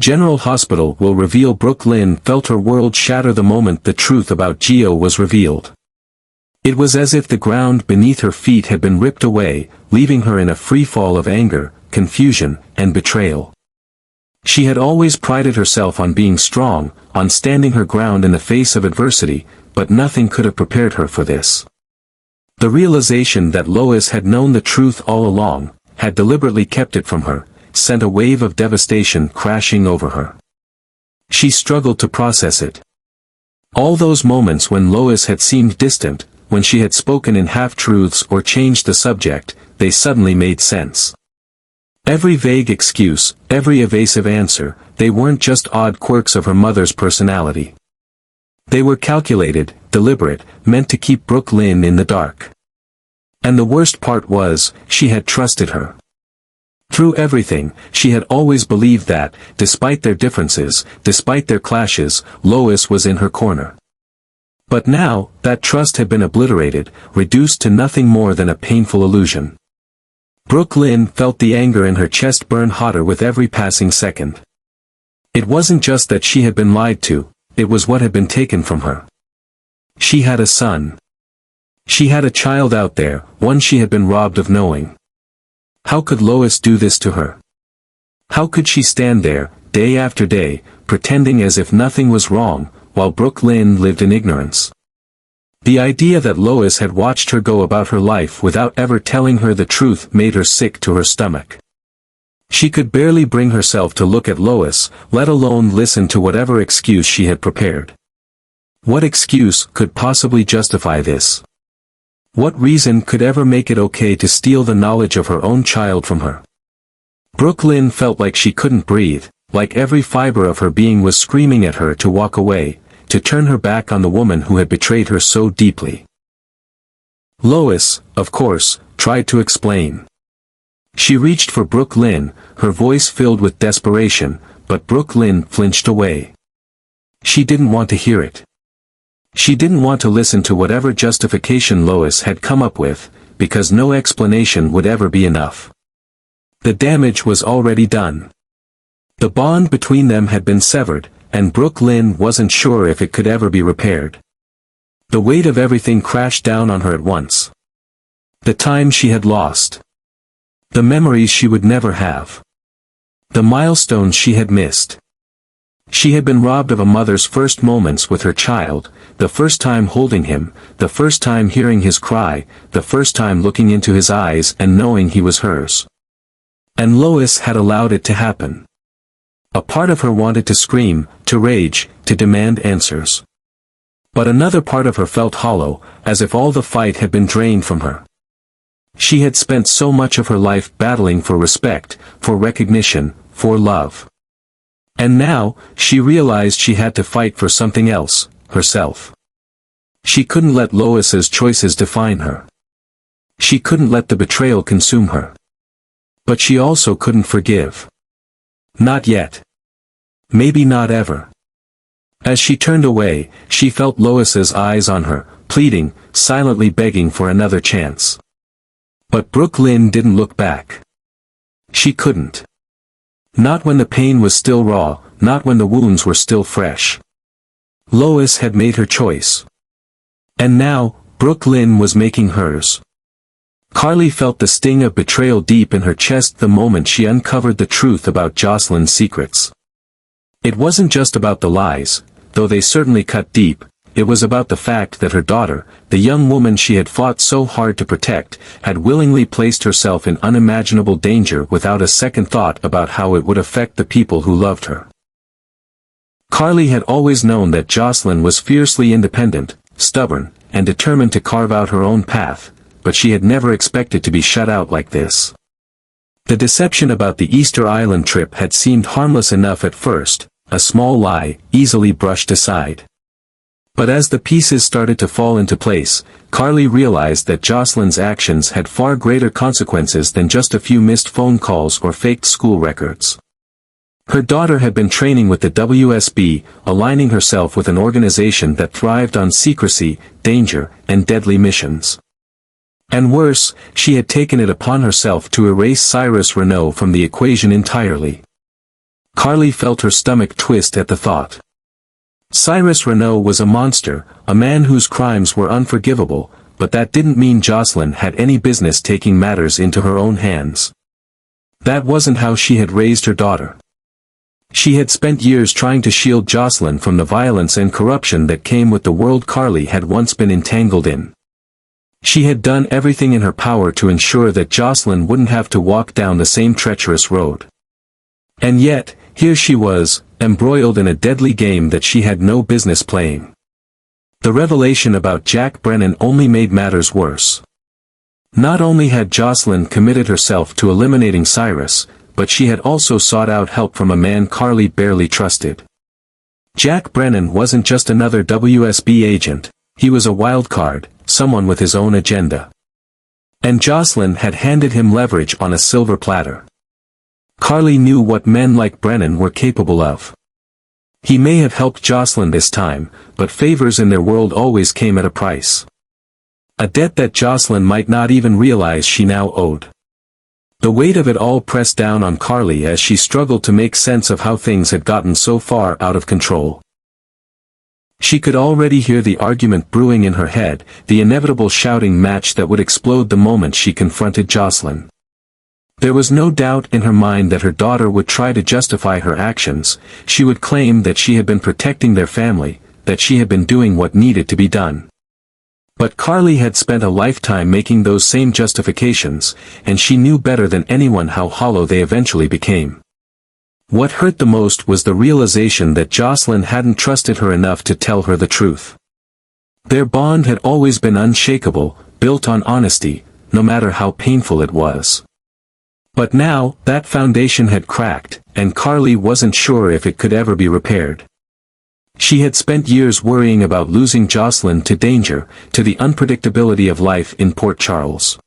General Hospital will reveal. Brook Lynn felt her world shatter the moment the truth about Geo was revealed. It was as if the ground beneath her feet had been ripped away, leaving her in a free fall of anger, confusion, and betrayal. She had always prided herself on being strong, on standing her ground in the face of adversity, but nothing could have prepared her for this. The realization that Lois had known the truth all along, had deliberately kept it from her, sent a wave of devastation crashing over her. She struggled to process it. All those moments when Lois had seemed distant, when she had spoken in half-truths or changed the subject, they suddenly made sense. Every vague excuse, every evasive answer, they weren't just odd quirks of her mother's personality. They were calculated, deliberate, meant to keep Brook Lynn in the dark. And the worst part was, she had trusted her. Through everything, she had always believed that, despite their differences, despite their clashes, Lois was in her corner. But now, that trust had been obliterated, reduced to nothing more than a painful illusion. Brook Lynn felt the anger in her chest burn hotter with every passing second. It wasn't just that she had been lied to, it was what had been taken from her. She had a son. She had a child out there, one she had been robbed of knowing. How could Lois do this to her? How could she stand there, day after day, pretending as if nothing was wrong, while Brook Lynn lived in ignorance? The idea that Lois had watched her go about her life without ever telling her the truth made her sick to her stomach. She could barely bring herself to look at Lois, let alone listen to whatever excuse she had prepared. What excuse could possibly justify this? What reason could ever make it okay to steal the knowledge of her own child from her? Brook Lynn felt like she couldn't breathe, like every fiber of her being was screaming at her to walk away, to turn her back on the woman who had betrayed her so deeply. Lois, of course, tried to explain. She reached for Brook Lynn, her voice filled with desperation, but Brook Lynn flinched away. She didn't want to hear it. She didn't want to listen to whatever justification Lois had come up with, because no explanation would ever be enough. The damage was already done. The bond between them had been severed, and Brook Lynn wasn't sure if it could ever be repaired. The weight of everything crashed down on her at once. The time she had lost. The memories she would never have. The milestones she had missed. She had been robbed of a mother's first moments with her child, the first time holding him, the first time hearing his cry, the first time looking into his eyes and knowing he was hers. And Lois had allowed it to happen. A part of her wanted to scream, to rage, to demand answers. But another part of her felt hollow, as if all the fight had been drained from her. She had spent so much of her life battling for respect, for recognition, for love. And now, she realized she had to fight for something else, herself. She couldn't let Lois's choices define her. She couldn't let the betrayal consume her. But she also couldn't forgive. Not yet. Maybe not ever. As she turned away, she felt Lois's eyes on her, pleading, silently begging for another chance. But Brook Lynn didn't look back. She couldn't. Not when the pain was still raw, not when the wounds were still fresh. Lois had made her choice. And now, Brook Lynn was making hers. Carly felt the sting of betrayal deep in her chest the moment she uncovered the truth about Josslyn's secrets. It wasn't just about the lies, though they certainly cut deep, it was about the fact that her daughter, the young woman she had fought so hard to protect, had willingly placed herself in unimaginable danger without a second thought about how it would affect the people who loved her. Carly had always known that Josslyn was fiercely independent, stubborn, and determined to carve out her own path, but she had never expected to be shut out like this. The deception about the Easter Island trip had seemed harmless enough at first, a small lie, easily brushed aside. But as the pieces started to fall into place, Carly realized that Josslyn's actions had far greater consequences than just a few missed phone calls or faked school records. Her daughter had been training with the WSB, aligning herself with an organization that thrived on secrecy, danger, and deadly missions. And worse, she had taken it upon herself to erase Cyrus Renaud from the equation entirely. Carly felt her stomach twist at the thought. Cyrus Renault was a monster, a man whose crimes were unforgivable, but that didn't mean Josslyn had any business taking matters into her own hands. That wasn't how she had raised her daughter. She had spent years trying to shield Josslyn from the violence and corruption that came with the world Carly had once been entangled in. She had done everything in her power to ensure that Josslyn wouldn't have to walk down the same treacherous road. And yet, here she was, embroiled in a deadly game that she had no business playing. The revelation about Jack Brennan only made matters worse. Not only had Josslyn committed herself to eliminating Cyrus, but she had also sought out help from a man Carly barely trusted. Jack Brennan wasn't just another WSB agent, he was a wild card, someone with his own agenda. And Josslyn had handed him leverage on a silver platter. Carly knew what men like Brennan were capable of. He may have helped Josslyn this time, but favors in their world always came at a price. A debt that Josslyn might not even realize she now owed. The weight of it all pressed down on Carly as she struggled to make sense of how things had gotten so far out of control. She could already hear the argument brewing in her head, the inevitable shouting match that would explode the moment she confronted Josslyn. There was no doubt in her mind that her daughter would try to justify her actions. She would claim that she had been protecting their family, that she had been doing what needed to be done. But Carly had spent a lifetime making those same justifications, and she knew better than anyone how hollow they eventually became. What hurt the most was the realization that Josslyn hadn't trusted her enough to tell her the truth. Their bond had always been unshakable, built on honesty, no matter how painful it was. But now, that foundation had cracked, and Carly wasn't sure if it could ever be repaired. She had spent years worrying about losing Josslyn to danger, to the unpredictability of life in Port Charles.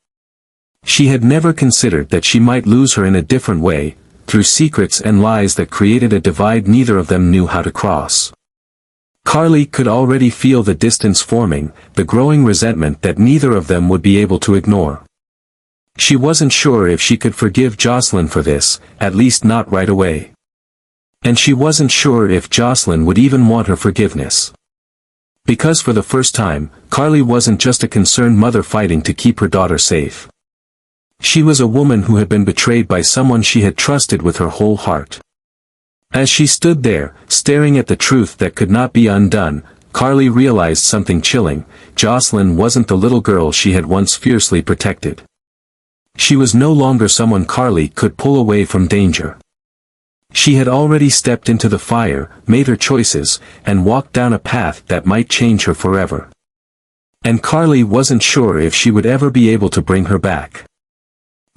She had never considered that she might lose her in a different way, through secrets and lies that created a divide neither of them knew how to cross. Carly could already feel the distance forming, the growing resentment that neither of them would be able to ignore. She wasn't sure if she could forgive Josslyn for this, at least not right away. And she wasn't sure if Josslyn would even want her forgiveness. Because for the first time, Carly wasn't just a concerned mother fighting to keep her daughter safe. She was a woman who had been betrayed by someone she had trusted with her whole heart. As she stood there, staring at the truth that could not be undone, Carly realized something chilling. Josslyn wasn't the little girl she had once fiercely protected. She was no longer someone Carly could pull away from danger. She had already stepped into the fire, made her choices, and walked down a path that might change her forever. And Carly wasn't sure if she would ever be able to bring her back.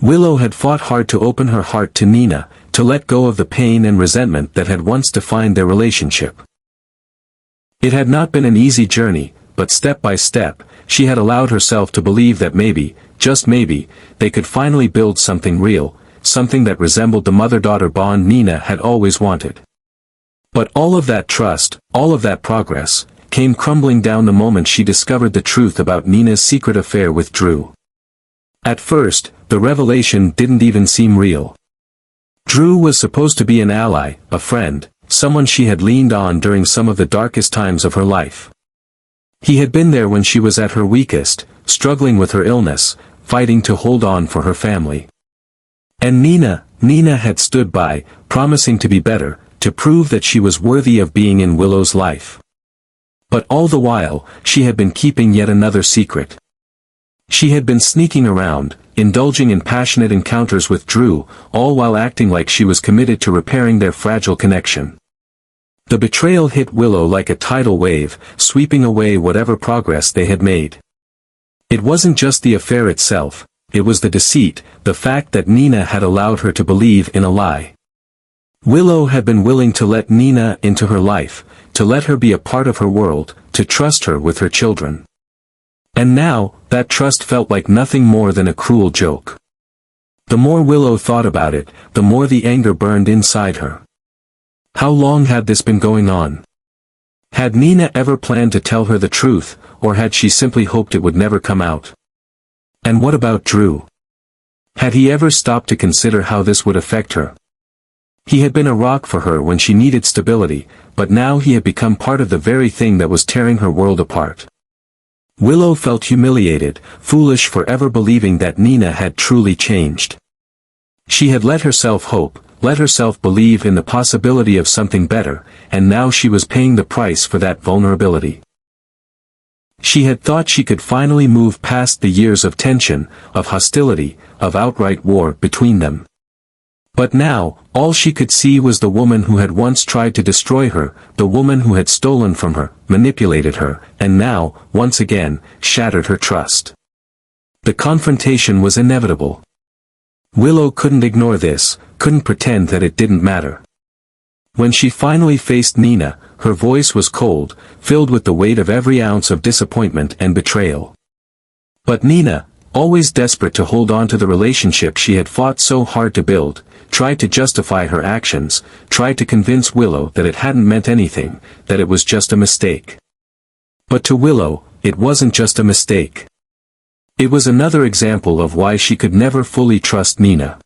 Willow had fought hard to open her heart to Nina, to let go of the pain and resentment that had once defined their relationship. It had not been an easy journey, but step by step, she had allowed herself to believe that maybe, just maybe, they could finally build something real, something that resembled the mother-daughter bond Nina had always wanted. But all of that trust, all of that progress, came crumbling down the moment she discovered the truth about Nina's secret affair with Drew. At first, the revelation didn't even seem real. Drew was supposed to be an ally, a friend, someone she had leaned on during some of the darkest times of her life. He had been there when she was at her weakest, struggling with her illness, fighting to hold on for her family. And Nina had stood by, promising to be better, to prove that she was worthy of being in Willow's life. But all the while, she had been keeping yet another secret. She had been sneaking around, indulging in passionate encounters with Drew, all while acting like she was committed to repairing their fragile connection. The betrayal hit Willow like a tidal wave, sweeping away whatever progress they had made. It wasn't just the affair itself, it was the deceit, the fact that Nina had allowed her to believe in a lie. Willow had been willing to let Nina into her life, to let her be a part of her world, to trust her with her children. And now, that trust felt like nothing more than a cruel joke. The more Willow thought about it, the more the anger burned inside her. How long had this been going on? Had Nina ever planned to tell her the truth, or had she simply hoped it would never come out? And what about Drew? Had he ever stopped to consider how this would affect her? He had been a rock for her when she needed stability, but now he had become part of the very thing that was tearing her world apart. Willow felt humiliated, foolish for ever believing that Nina had truly changed. She had let herself hope, let herself believe in the possibility of something better, and now she was paying the price for that vulnerability. She had thought she could finally move past the years of tension, of hostility, of outright war between them. But now, all she could see was the woman who had once tried to destroy her, the woman who had stolen from her, manipulated her, and now, once again, shattered her trust. The confrontation was inevitable. Willow couldn't ignore this, couldn't pretend that it didn't matter. When she finally faced Nina, her voice was cold, filled with the weight of every ounce of disappointment and betrayal. But Nina, always desperate to hold on to the relationship she had fought so hard to build, tried to justify her actions, tried to convince Willow that it hadn't meant anything, that it was just a mistake. But to Willow, it wasn't just a mistake. It was another example of why she could never fully trust Nina.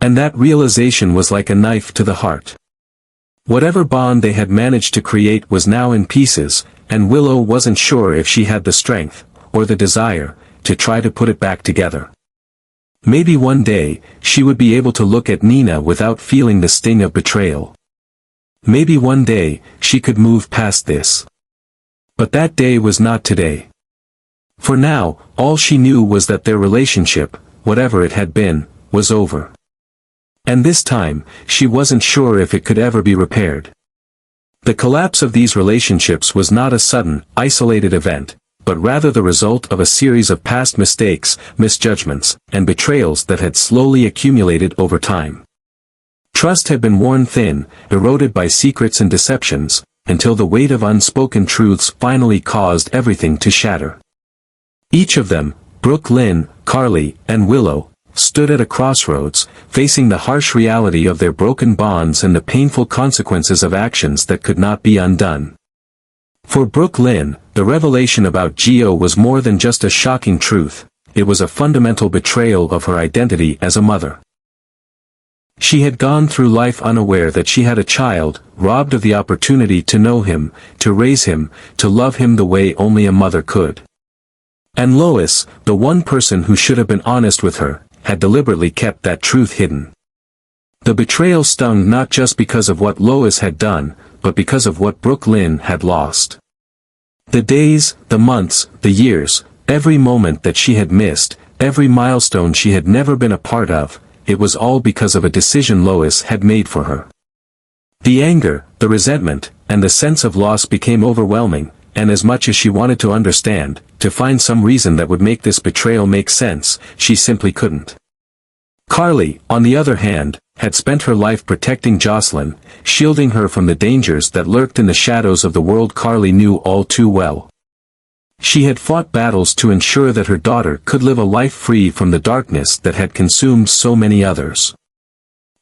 And that realization was like a knife to the heart. Whatever bond they had managed to create was now in pieces, and Willow wasn't sure if she had the strength, or the desire, to try to put it back together. Maybe one day, she would be able to look at Nina without feeling the sting of betrayal. Maybe one day, she could move past this. But that day was not today. For now, all she knew was that their relationship, whatever it had been, was over. And this time, she wasn't sure if it could ever be repaired. The collapse of these relationships was not a sudden, isolated event, but rather the result of a series of past mistakes, misjudgments, and betrayals that had slowly accumulated over time. Trust had been worn thin, eroded by secrets and deceptions, until the weight of unspoken truths finally caused everything to shatter. Each of them, Brook Lynn, Carly, and Willow, stood at a crossroads, facing the harsh reality of their broken bonds and the painful consequences of actions that could not be undone. For Brook Lynn, the revelation about Gio was more than just a shocking truth, it was a fundamental betrayal of her identity as a mother. She had gone through life unaware that she had a child, robbed of the opportunity to know him, to raise him, to love him the way only a mother could. And Lois, the one person who should have been honest with her, had deliberately kept that truth hidden. The betrayal stung not just because of what Lois had done, but because of what Brook Lynn had lost. The days, the months, the years, every moment that she had missed, every milestone she had never been a part of, it was all because of a decision Lois had made for her. The anger, the resentment, and the sense of loss became overwhelming, and as much as she wanted to understand, to find some reason that would make this betrayal make sense, she simply couldn't. Carly, on the other hand, had spent her life protecting Josslyn, shielding her from the dangers that lurked in the shadows of the world Carly knew all too well. She had fought battles to ensure that her daughter could live a life free from the darkness that had consumed so many others.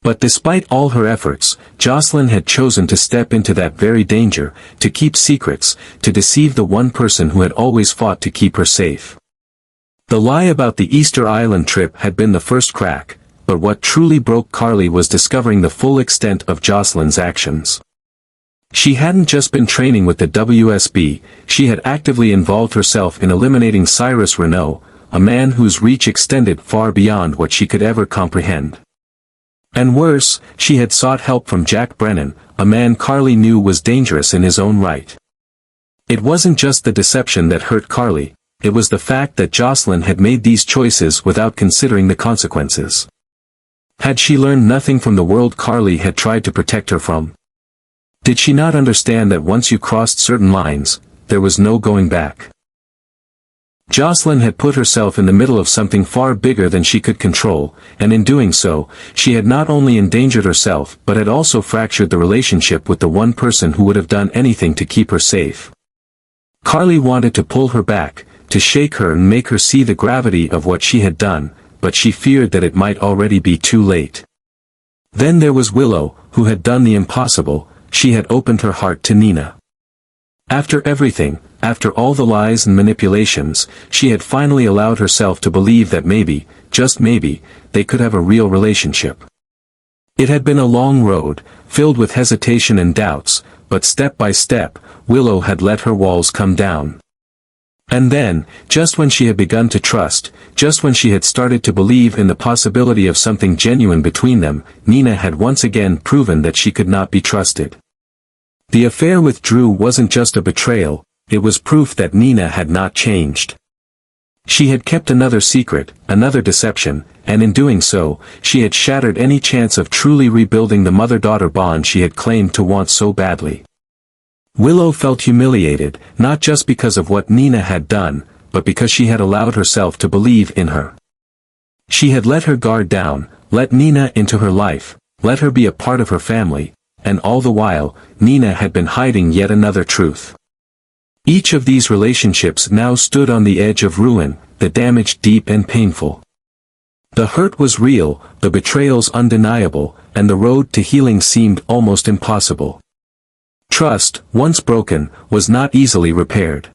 But despite all her efforts, Josslyn had chosen to step into that very danger, to keep secrets, to deceive the one person who had always fought to keep her safe. The lie about the Easter Island trip had been the first crack, but what truly broke Carly was discovering the full extent of Josslyn's actions. She hadn't just been training with the WSB, she had actively involved herself in eliminating Cyrus Renault, a man whose reach extended far beyond what she could ever comprehend. And worse, she had sought help from Jack Brennan, a man Carly knew was dangerous in his own right. It wasn't just the deception that hurt Carly, it was the fact that Josslyn had made these choices without considering the consequences. Had she learned nothing from the world Carly had tried to protect her from? Did she not understand that once you crossed certain lines, there was no going back? Josslyn had put herself in the middle of something far bigger than she could control, and in doing so, she had not only endangered herself but had also fractured the relationship with the one person who would have done anything to keep her safe. Carly wanted to pull her back, to shake her and make her see the gravity of what she had done, but she feared that it might already be too late. Then there was Willow, who had done the impossible, she had opened her heart to Nina. After everything, after all the lies and manipulations, she had finally allowed herself to believe that maybe, just maybe, they could have a real relationship. It had been a long road, filled with hesitation and doubts, but step by step, Willow had let her walls come down. And then, just when she had begun to trust, just when she had started to believe in the possibility of something genuine between them, Nina had once again proven that she could not be trusted. The affair with Drew wasn't just a betrayal, it was proof that Nina had not changed. She had kept another secret, another deception, and in doing so, she had shattered any chance of truly rebuilding the mother-daughter bond she had claimed to want so badly. Willow felt humiliated, not just because of what Nina had done, but because she had allowed herself to believe in her. She had let her guard down, let Nina into her life, let her be a part of her family, and all the while, Nina had been hiding yet another truth. Each of these relationships now stood on the edge of ruin, the damage deep and painful. The hurt was real, the betrayals undeniable, and the road to healing seemed almost impossible. Trust, once broken, was not easily repaired.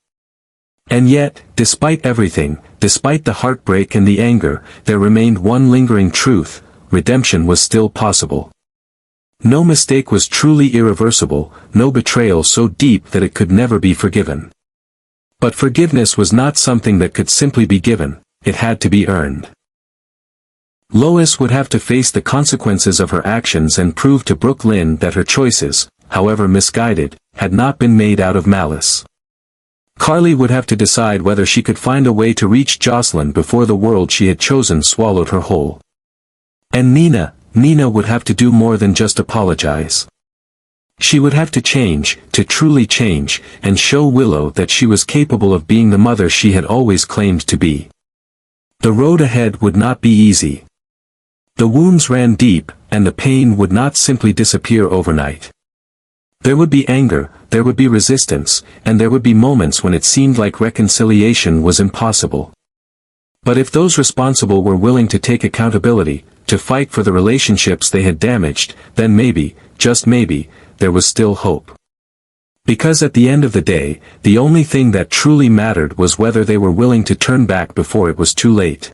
And yet, despite everything, despite the heartbreak and the anger, there remained one lingering truth: redemption was still possible. No mistake was truly irreversible, no betrayal so deep that it could never be forgiven. But forgiveness was not something that could simply be given, it had to be earned. Lois would have to face the consequences of her actions and prove to Brook Lynn that her choices, however misguided, had not been made out of malice. Carly would have to decide whether she could find a way to reach Josslyn before the world she had chosen swallowed her whole. And Nina would have to do more than just apologize. She would have to change, to truly change, and show Willow that she was capable of being the mother she had always claimed to be. The road ahead would not be easy. The wounds ran deep, and the pain would not simply disappear overnight. There would be anger, there would be resistance, and there would be moments when it seemed like reconciliation was impossible. But if those responsible were willing to take accountability, to fight for the relationships they had damaged, then maybe, just maybe, there was still hope. Because at the end of the day, the only thing that truly mattered was whether they were willing to turn back before it was too late.